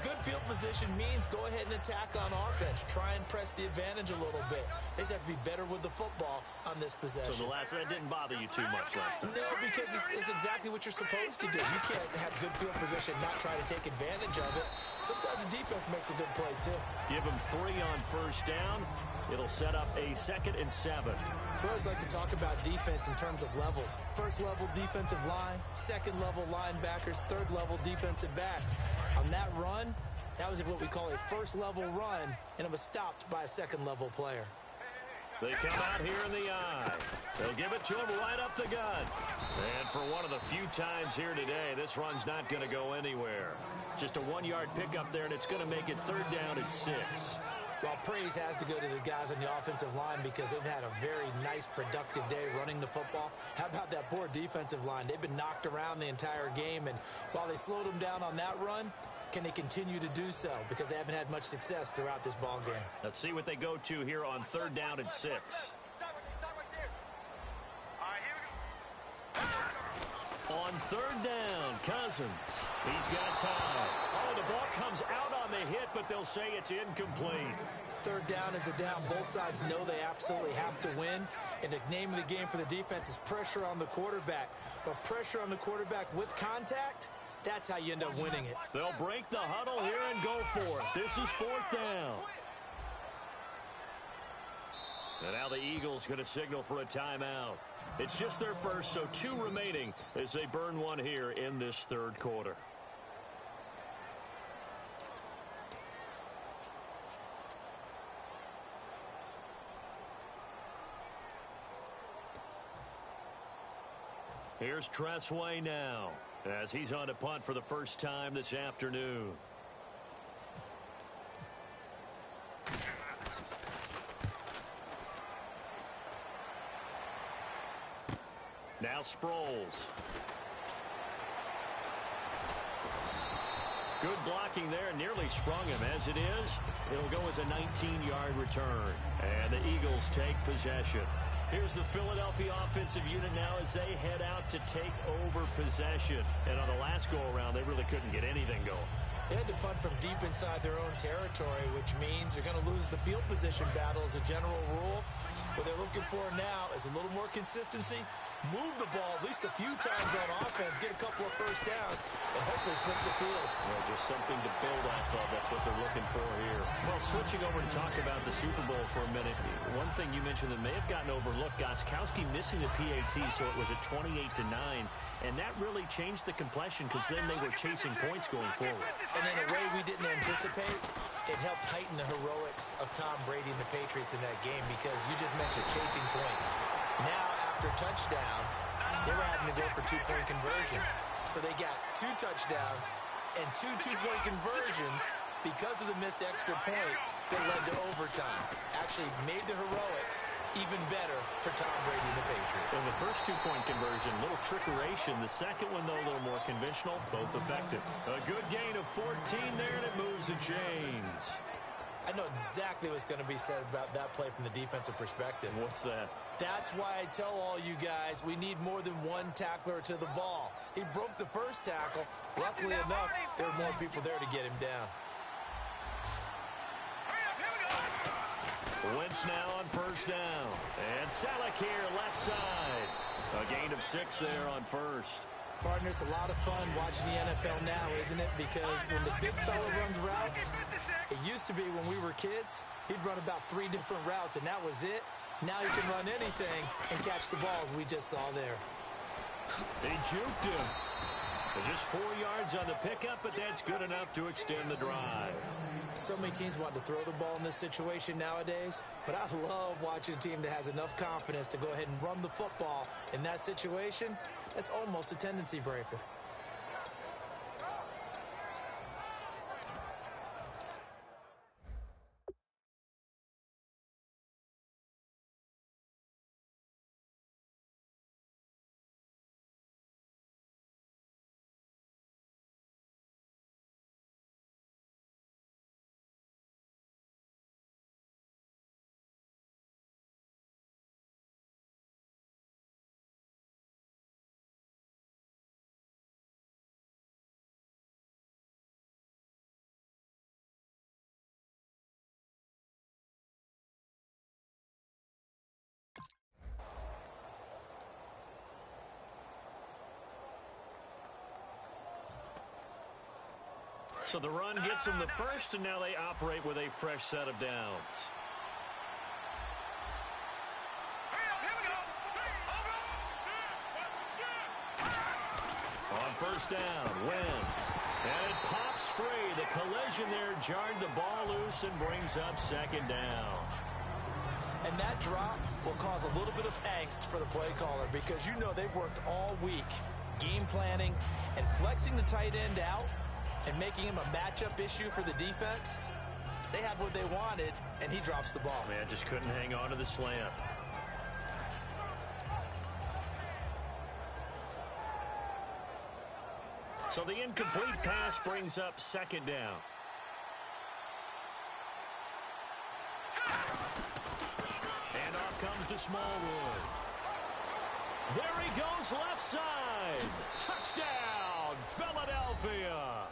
good field position means go ahead and attack on offense. Try and press the advantage a little bit. They just have to be better with the football on this possession. So that didn't bother you too much last time? No, because it's exactly what you're supposed to do. You can't have good field position, not try to take advantage of it. Sometimes the defense makes a good play, too. Give them 3 on 1st down. It'll set up a 2nd and 7. We always like to talk about defense in terms of levels. 1st level defensive line, 2nd level linebackers, 3rd level defensive backs. On that run, that was what we call a 1st level run, and it was stopped by a 2nd level player. They come out here in the eye. They'll give it to him right up the gut. And for one of the few times here today, this run's not going to go anywhere. Just a 1-yard pickup there, and it's going to make it 3rd down and 6. Well, praise has to go to the guys on the offensive line because they've had a very nice, productive day running the football. How about that poor defensive line? They've been knocked around the entire game, and while they slowed them down on that run, can they continue to do so? Because they haven't had much success throughout this ball game. Let's see what they go to here on 3rd down and 6. On 3rd down, Cousins. He's got time. Oh, the ball comes out on the hit, but they'll say it's incomplete. 3rd down is a down. Both sides know they absolutely have to win. And the name of the game for the defense is pressure on the quarterback. But pressure on the quarterback with contact, that's how you end up winning it. They'll break the huddle here and go for it. This is 4th down. And now the Eagles going to signal for a timeout. It's just their first, so 2 remaining as they burn one here in this 3rd quarter. Here's Tressway now as he's on a punt for the first time this afternoon. Now Sproles. Good blocking there, nearly sprung him. As it is, it'll go as a 19-yard return. And the Eagles take possession. Here's the Philadelphia offensive unit now as they head out to take over possession. And on the last go-around, they really couldn't get anything going. They had to punt from deep inside their own territory, which means they're going to lose the field position battle as a general rule. What they're looking for now is a little more consistency, move the ball at least a few times on offense, get a couple of first downs, and hopefully flip the field. Well, just something to build off of. That's what they're looking for here. Well, switching over to talk about the Super Bowl for a minute, one thing you mentioned that may have gotten overlooked, Gostkowski missing the PAT, so it was a 28-9, and that really changed the complexion because then they were chasing points going forward. And in a way we didn't anticipate, it helped heighten the heroics of Tom Brady and the Patriots in that game because you just mentioned chasing points. Now, after touchdowns, they were having to go for 2-point conversions. So they got 2 touchdowns and 2 two-point conversions because of the missed extra point that led to overtime. Actually made the heroics even better for Tom Brady and the Patriots. In the first 2-point conversion, little trickeration. The second one, though, a little more conventional, both effective. A good gain of 14 there, and it moves the chains. I know exactly what's going to be said about that play from the defensive perspective. What's that? That's why I tell all you guys we need more than one tackler to the ball. He broke the first tackle. Luckily enough, there were more people there to get him down. Wentz now on first down. And Salek here left side. A gain of 6 there on first. Partner, it's a lot of fun watching the NFL now, isn't it? Because when the big fella runs routes, it used to be when we were kids, he'd run about 3 different routes, and that was it. Now he can run anything and catch the balls we just saw there. They juked him. Just 4 yards on the pickup, but that's good enough to extend the drive. So many teams want to throw the ball in this situation nowadays, but I love watching a team that has enough confidence to go ahead and run the football. In that situation, that's almost a tendency breaker. So the run gets them the first, and now they operate with a fresh set of downs. On first down, Wentz. And it pops free. The collision there jarred the ball loose and brings up second down. And that drop will cause a little bit of angst for the play caller because you know they've worked all week game planning and flexing the tight end out and making him a matchup issue for the defense. They had what they wanted, and he drops the ball. Man, just couldn't hang on to the slant. So the incomplete pass brings up second down. And off comes to Smallwood. There he goes left side. Touchdown, Philadelphia.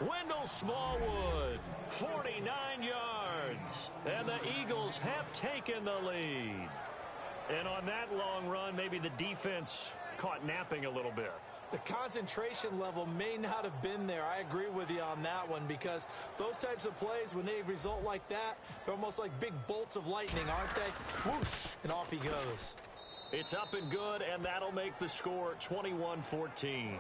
Wendell Smallwood, 49 yards. And the Eagles have taken the lead. And on that long run, maybe the defense caught napping a little bit. The concentration level may not have been there. I agree with you on that one because those types of plays, when they result like that, they're almost like big bolts of lightning, aren't they? Whoosh, and off he goes. It's up and good, and that'll make the score 21-14.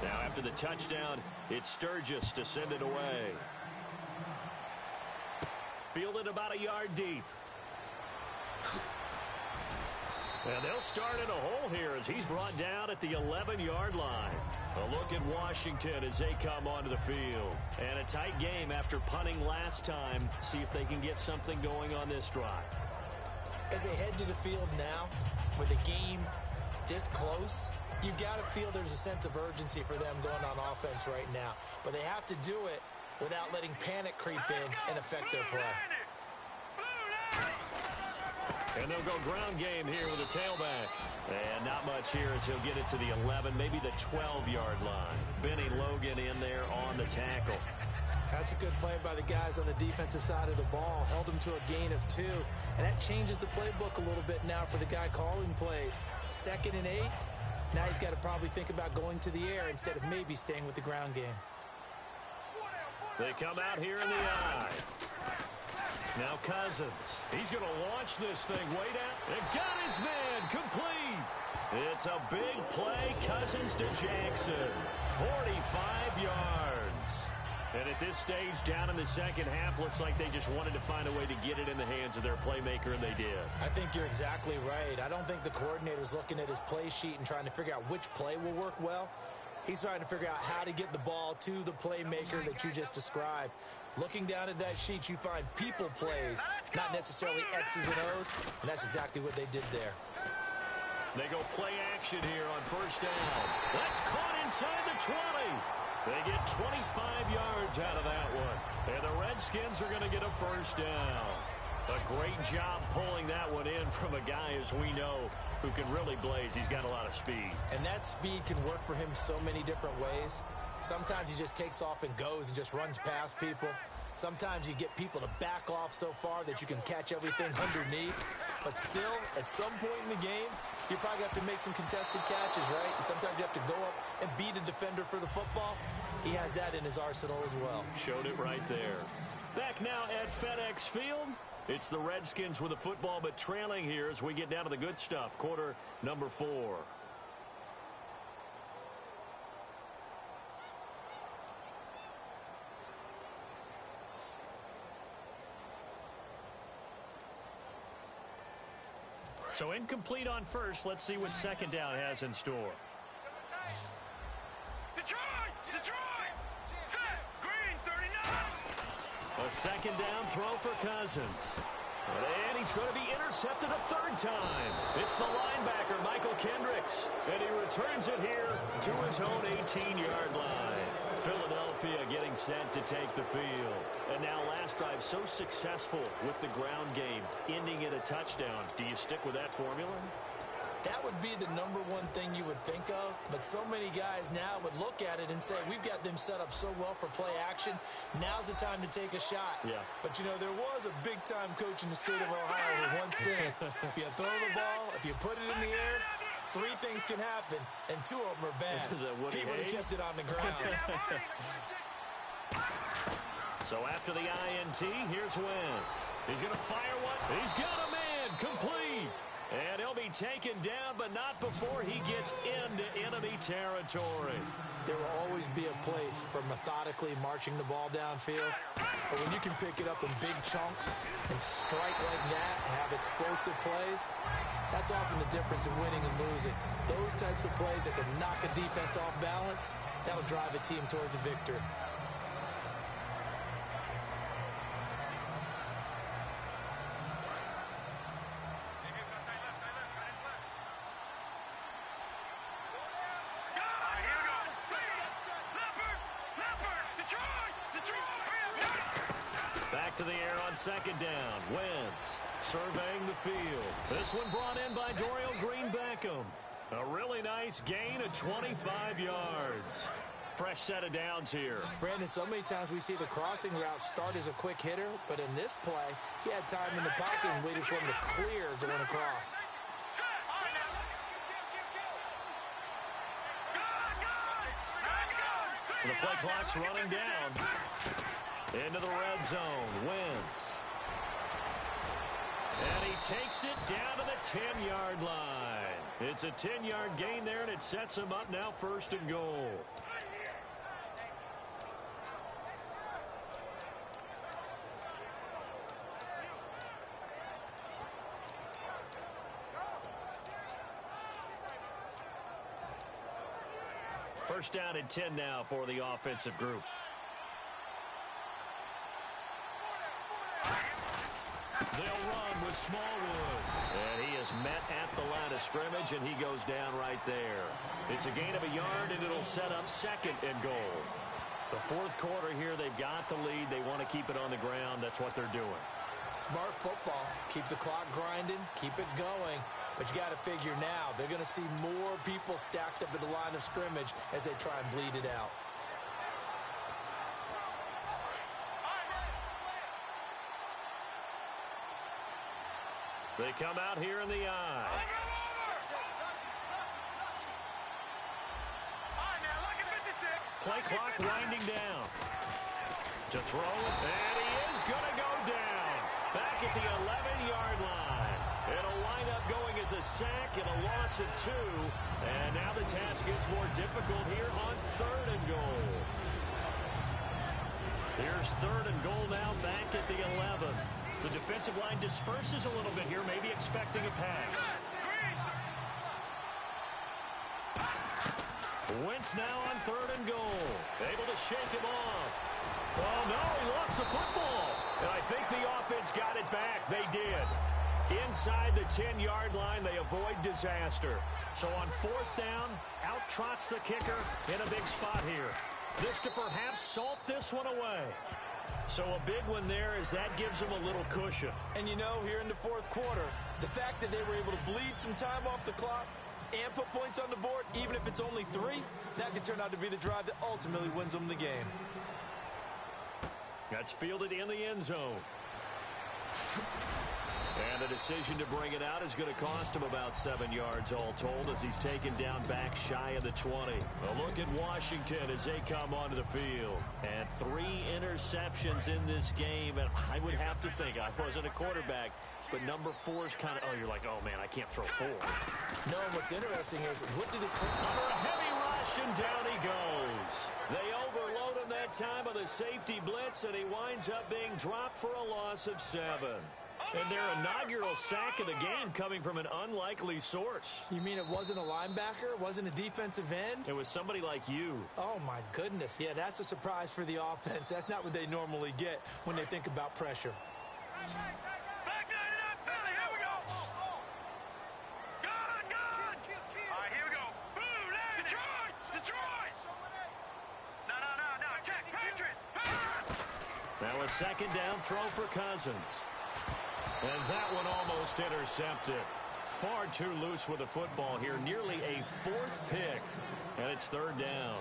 Now after the touchdown, it's Sturgis to send it away. Fielded about a yard deep. And they'll start in a hole here as he's brought down at the 11-yard line. A look at Washington as they come onto the field. And a tight game after punting last time. See if they can get something going on this drive. As they head to the field now, with the game this close, you've got to feel there's a sense of urgency for them going on offense right now. But they have to do it without letting panic creep in and affect their play. And they'll go ground game here with a tailback. And not much here as he'll get it to the 11, maybe the 12-yard line. Benny Logan in there on the tackle. That's a good play by the guys on the defensive side of the ball. Held him to a gain of 2. And that changes the playbook a little bit now for the guy calling plays. 2nd and 8. Now he's got to probably think about going to the air instead of maybe staying with the ground game. They come out here in the eye. Now Cousins. He's going to launch this thing way down. And got his man complete. It's a big play. Cousins to Jackson. 45 yards. And at this stage, down in the second half, looks like they just wanted to find a way to get it in the hands of their playmaker, and they did. I think you're exactly right. I don't think the coordinator's looking at his play sheet and trying to figure out which play will work well. He's trying to figure out how to get the ball to the playmaker that you just described. Looking down at that sheet, you find people plays, not necessarily X's and O's, and that's exactly what they did there. They go play action here on first down. That's caught inside the 20. They get 25 yards out of that one. And the Redskins are going to get a first down. A great job pulling that one in from a guy, as we know, who can really blaze. He's got a lot of speed. And that speed can work for him so many different ways. Sometimes he just takes off and goes and just runs past people. Sometimes you get people to back off so far that you can catch everything underneath. But still, at some point in the game, you probably have to make some contested catches, right? Sometimes you have to go up and beat a defender for the football. He has that in his arsenal as well. Showed it right there. Back now at FedEx Field. It's the Redskins with the football, but trailing here as we get down to the good stuff. Quarter number 4. So incomplete on first. Let's see what second down has in store. Detroit! Set! Green, 39! A second down throw for Cousins. And he's going to be intercepted a third time. It's the linebacker, Michael Kendricks. And he returns it here to his own 18-yard line. Philadelphia getting set to take the field. And now last drive so successful with the ground game, ending in a touchdown. Do you stick with that formula? That would be the number one thing you would think of, but so many guys now would look at it and say, we've got them set up so well for play action, now's the time to take a shot. Yeah. But, you know, there was a big-time coach in the state of Ohio who once said, if you throw the ball, if you put it in the air, 3 things can happen, and 2 of them are bad. He would have kept it on the ground. So after the INT, here's Wentz. He's going to fire one. He's got a man complete. lead. And he'll be taken down, but not before he gets into enemy territory. There will always be a place for methodically marching the ball downfield. But when you can pick it up in big chunks and strike like that, have explosive plays, that's often the difference in winning and losing. Those types of plays that can knock a defense off balance, that'll drive a team towards a victory. Back to the air on second down. Wentz surveying the field. This one brought in by Dorial Green-Beckham. A really nice gain of 25 yards. Fresh set of downs here. Brandon, so many times we see the crossing route start as a quick hitter, but in this play, he had time in the pocket and waited for him to clear going across. The play clock's running down. Into the red zone. Wentz. And he takes it down to the 10-yard line. It's a 10-yard gain there, and it sets him up now 1st and goal. First down and 10 now for the offensive group. They'll run with Smallwood. And he is met at the line of scrimmage, and he goes down right there. It's a gain of a yard, and it'll set up 2nd and goal. The 4th quarter here, they've got the lead. They want to keep it on the ground. That's what they're doing. Smart football. Keep the clock grinding. Keep it going. But you got to figure now, they're going to see more people stacked up at the line of scrimmage as they try and bleed it out. They come out here in the eye. Play clock winding down. To throw, and he is going to go down. Back at the 11-yard line. It'll wind up going as a sack and a loss of 2. And now the task gets more difficult here on 3rd and goal. Here's 3rd and goal now back at the 11. The defensive line disperses a little bit here, maybe expecting a pass. Wentz now on 3rd and goal. Able to shake him off. Oh, no, he lost the football. And I think the offense got it back. They did. Inside the 10-yard line, they avoid disaster. So on 4th down, out trots the kicker in a big spot here. This to perhaps salt this one away. So a big one there as that gives them a little cushion. And you know, here in the 4th quarter, the fact that they were able to bleed some time off the clock and put points on the board, even if it's only 3, that could turn out to be the drive that ultimately wins them the game. That's fielded in the end zone. And the decision to bring it out is going to cost him about 7 yards all told as he's taken down back shy of the 20. A look at Washington as they come onto the field. And 3 interceptions in this game. And I would have to think, I wasn't a quarterback, but number 4 is kind of, oh, you're like, oh, man, I can't throw 4. No, what's interesting is, what do the... Under a heavy rush, and down he goes. They overload him that time with a safety blitz, and he winds up being dropped for a loss of 7. And their inaugural sack of the game coming from an unlikely source. You mean it wasn't a linebacker? It wasn't a defensive end? It was somebody like you. Oh, my goodness. Yeah, that's a surprise for the offense. That's not what they normally get when they think about pressure. Now a 2nd down throw for Cousins. And that one almost intercepted. Far too loose with the football here. Nearly a 4th pick. And it's 3rd down.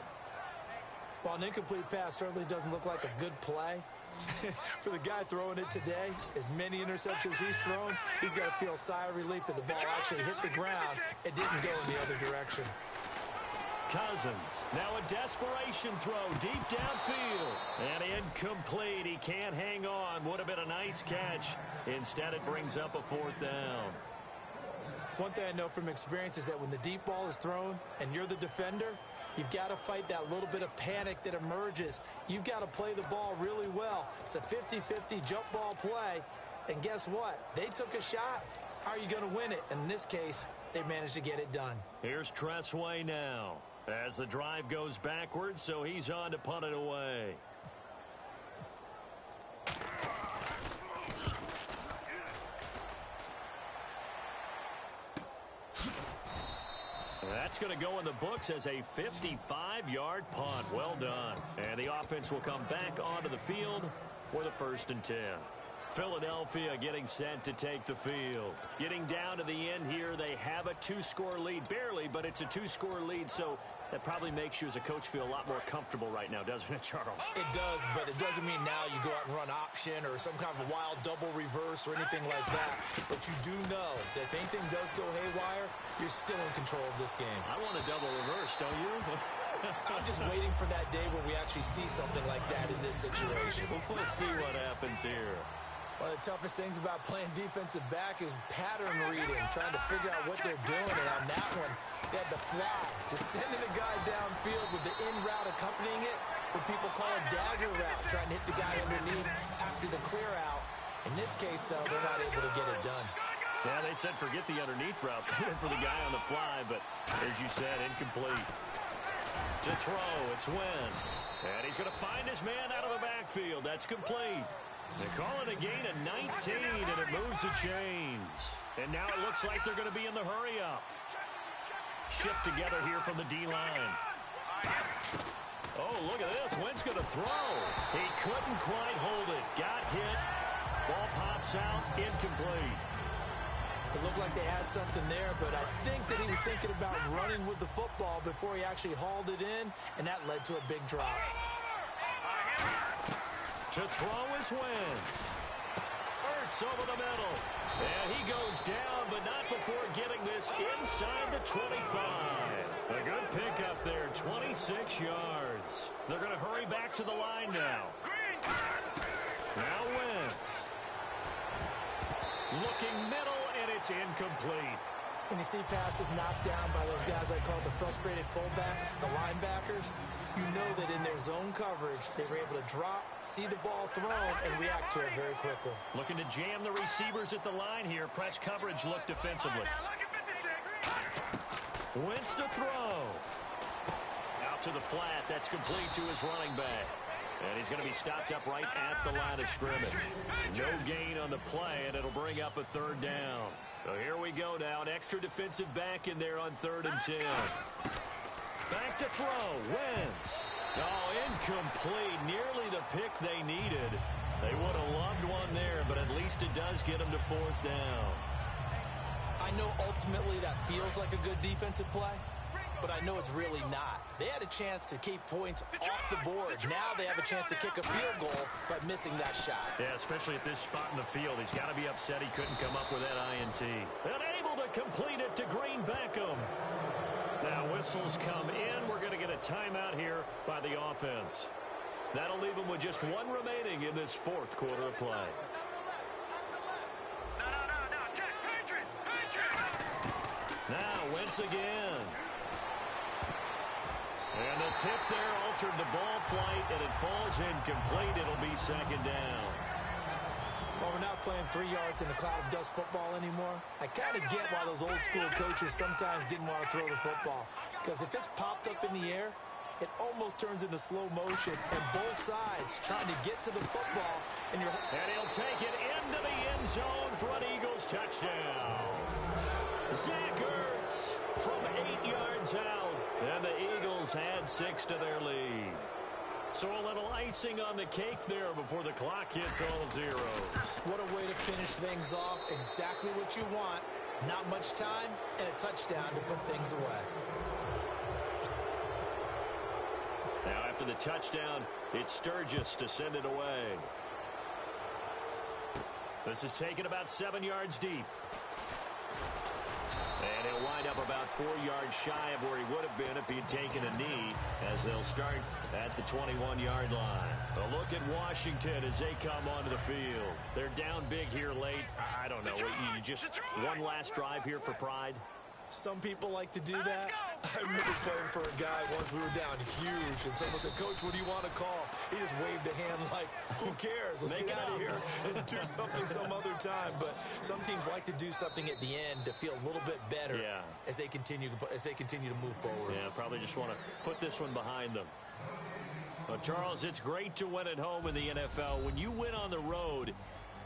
While an incomplete pass certainly doesn't look like a good play, for the guy throwing it today, as many interceptions he's thrown, he's got to feel a sigh of relief that the ball actually hit the ground and didn't go in the other direction. Cousins, now a desperation throw deep downfield. And incomplete. He can't hang on. Would have been a nice catch. Instead, it brings up a 4th down. One thing I know from experience is that when the deep ball is thrown and you're the defender, you've got to fight that little bit of panic that emerges. You've got to play the ball really well. It's a 50-50 jump ball play. And guess what? They took a shot. How are you going to win it? And in this case, they managed to get it done. Here's Tressway now as the drive goes backwards, so he's on to punt it away. That's going to go in the books as a 55-yard punt. Well done. And the offense will come back onto the field for the 1st and 10. Philadelphia getting set to take the field. Getting down to the end here, they have a 2-score lead. Barely, but it's a 2-score lead, so that probably makes you as a coach feel a lot more comfortable right now, doesn't it, Charles? It does, but it doesn't mean now you go out and run option or some kind of wild double reverse or anything like that. But you do know that if anything does go haywire, you're still in control of this game. I want a double reverse, don't you? I'm just waiting for that day where we actually see something like that in this situation. We'll see what happens here. One of the toughest things about playing defensive back is pattern reading, trying to figure out what they're doing. And on that one, they had the fly, just sending a guy downfield with the in route accompanying it, what people call a dagger route, trying to hit the guy underneath after the clear out. In this case, though, they're not able to get it done. Yeah, they said forget the underneath routes, for the guy on the fly, but as you said, incomplete. To throw, it's Wentz. And he's going to find his man out of the backfield. That's complete. They call it a gain of 19, and it moves the chains. And now it looks like they're going to be in the hurry-up. Shift together here from the D-line. Oh, look at this. Wentz going to throw. He couldn't quite hold it. Got hit. Ball pops out. Incomplete. It looked like they had something there, but I think that he was thinking about running with the football before he actually hauled it in, and that led to a big drop. To throw is Wentz. Hurts over the middle. And he goes down, but not before getting this inside the 25. A good pickup there, 26 yards. They're going to hurry back to the line now. Now Wentz. Looking middle, and it's incomplete. When you see passes knocked down by those guys I call the frustrated fullbacks, the linebackers, you know that in their zone coverage, they were able to drop, see the ball thrown, and react to it very quickly. Looking to jam the receivers at the line here. Press coverage look defensively. Wentz to throw. Out to the flat. That's complete to his running back. And he's going to be stopped up right at the line of scrimmage. No gain on the play, and it'll bring up a 3rd down. So here we go now. An extra defensive back in there on 3rd and 10. Back to throw. Wentz. Oh, incomplete. Nearly the pick they needed. They would have loved one there, but at least it does get them to 4th down. I know ultimately that feels like a good defensive play, but I know it's really not. They had a chance to keep points off the board. Now they have a chance to kick a field goal by missing that shot. Yeah, especially at this spot in the field. He's got to be upset he couldn't come up with that INT. Unable to complete it to Green Beckham. Now whistles come in. We're going to get a timeout here by the offense. That'll leave them with just one remaining in this 4th quarter of play. Now Wentz again. And the tip there altered the ball flight, and it falls incomplete. It'll be 2nd down. Well, we're not playing 3 yards in a cloud of dust football anymore. I kind of get why those old school coaches sometimes didn't want to throw the football. Because if it's popped up in the air, it almost turns into slow motion. And both sides trying to get to the football. And he'll take it into the end zone for an Eagles touchdown. Zach Ertz from 8 yards out. And the Eagles add 6 to their lead. So a little icing on the cake there before the clock hits all zeros. What a way to finish things off. Exactly what you want. Not much time and a touchdown to put things away. Now after the touchdown, it's Sturgis to send it away. This is taken about 7 yards deep. And he'll wind up about 4 yards shy of where he would have been if he'd taken a knee, as they'll start at the 21-yard line. A look at Washington as they come onto the field. They're down big here late. I don't know. You just one last drive here for pride? Some people like to do that. I remember playing for a guy once. We were down huge, and someone said, "Coach, what do you want to call?" He just waved a hand like, "Who cares? Let's get out of here and do something some other time." But some teams like to do something at the end to feel a little bit better as they continue to move forward. Yeah, probably just want to put this one behind them. Well, Charles, it's great to win at home in the NFL. When you win on the road,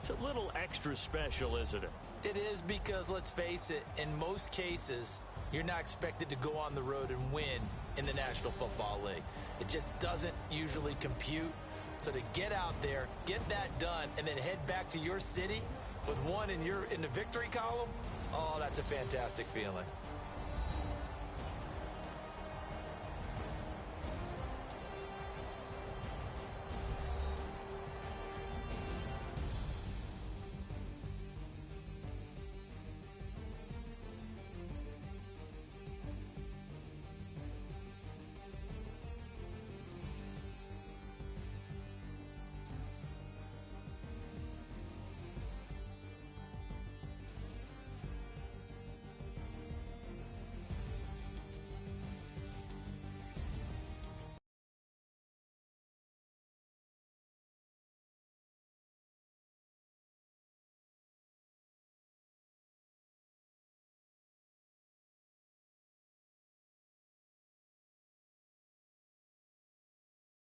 it's a little extra special, isn't it? It is, because let's face it, in most cases, you're not expected to go on the road and win in the National Football League. It just doesn't usually compute. So to get out there, get that done, and then head back to your city with one in the victory column, oh, that's a fantastic feeling.